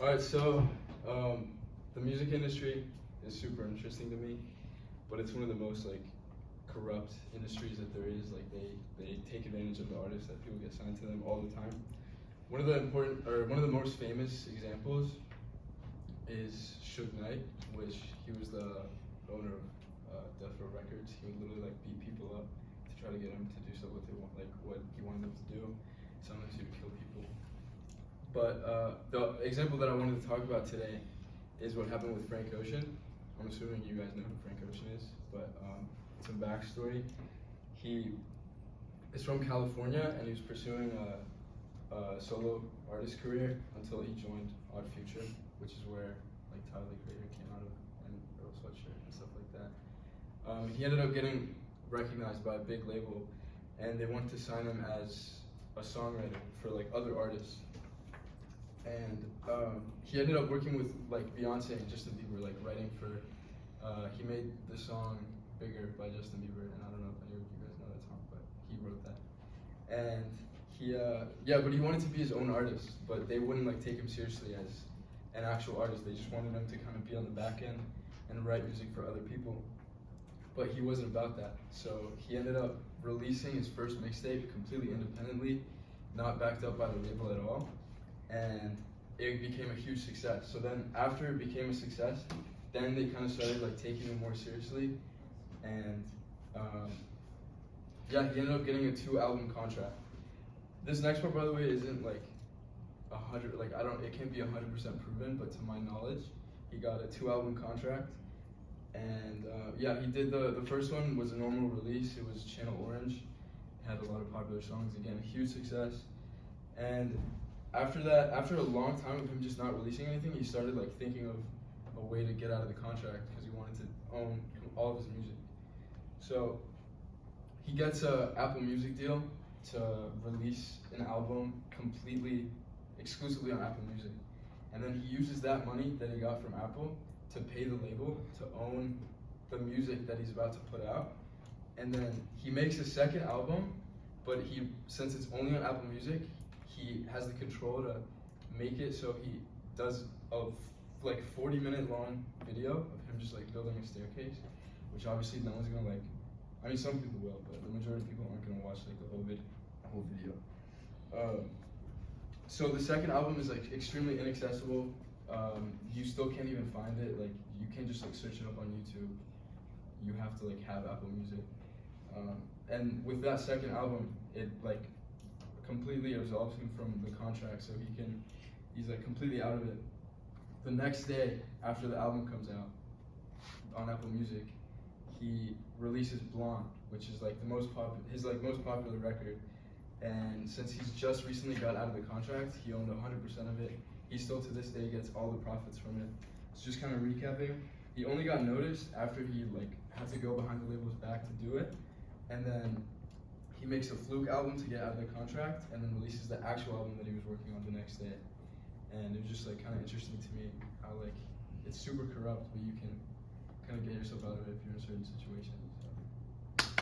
All right, so the music industry is super interesting to me, but it's one of the most like corrupt industries that there is. Like they take advantage of the artists that people get signed to them all the time. One of the most famous examples is Suge Knight, which he was the owner of Death Row Records. He would literally like beat people up to try to get them to do stuff what they want, like what he wanted them to do. Sometimes he would kill people. But the example that I wanted to talk about today is what happened with Frank Ocean. I'm assuming you guys know who Frank Ocean is, but some backstory. He is from California and he was pursuing a solo artist career until he joined Odd Future, which is where like Tyler the Creator came out of, and Earl Sweatshirt and stuff like that. He ended up getting recognized by a big label, and they wanted to sign him as a songwriter for like other artists. And he ended up working with like Beyonce and Justin Bieber, like writing for. He made the song "Bigger" by Justin Bieber, and I don't know if any of you guys know that song, but he wrote that. And but he wanted to be his own artist, but they wouldn't like take him seriously as an actual artist. They just wanted him to kind of be on the back end and write music for other people. But he wasn't about that. So he ended up releasing his first mixtape completely independently, not backed up by the label at all, and it became a huge success. So then after it became a success, then they kind of started like taking him more seriously, and he ended up getting a 2-album contract. This next part, by the way, isn't like 100. Like it can't be 100% proven, but to my knowledge, he got a 2-album contract, and he did the first one was a normal release. It was Channel Orange. It had a lot of popular songs. Again, a huge success. And after that, after a long time of him just not releasing anything, he started like thinking of a way to get out of the contract because he wanted to own all of his music. So he gets a Apple Music deal to release an album completely exclusively on Apple Music, and then he uses that money that he got from Apple to pay the label to own the music that he's about to put out. And then he makes a second album, but since it's only on Apple Music, he has the control to make it so he does a like 40-minute long video of him just like building a staircase, which obviously no one's gonna like. I mean, some people will, but the majority of people aren't gonna watch like the whole video. So the second album is like extremely inaccessible. You still can't even find it. Like you can't just like search it up on YouTube. You have to like have Apple Music. And with that second album, it like completely absolves him from the contract, so he's like completely out of it. The next day after the album comes out on Apple Music, he releases Blonde, which is like his most popular record. And since he's just recently got out of the contract, he owned 100% of it. He still to this day gets all the profits from it. So just kind of recapping, he only got noticed after he like had to go behind the label's back to do it, and then he makes a fluke album to get out of the contract, and then releases the actual album that he was working on the next day. And it was just like kind of interesting to me how like it's super corrupt, but you can kind of get yourself out of it if you're in certain situations.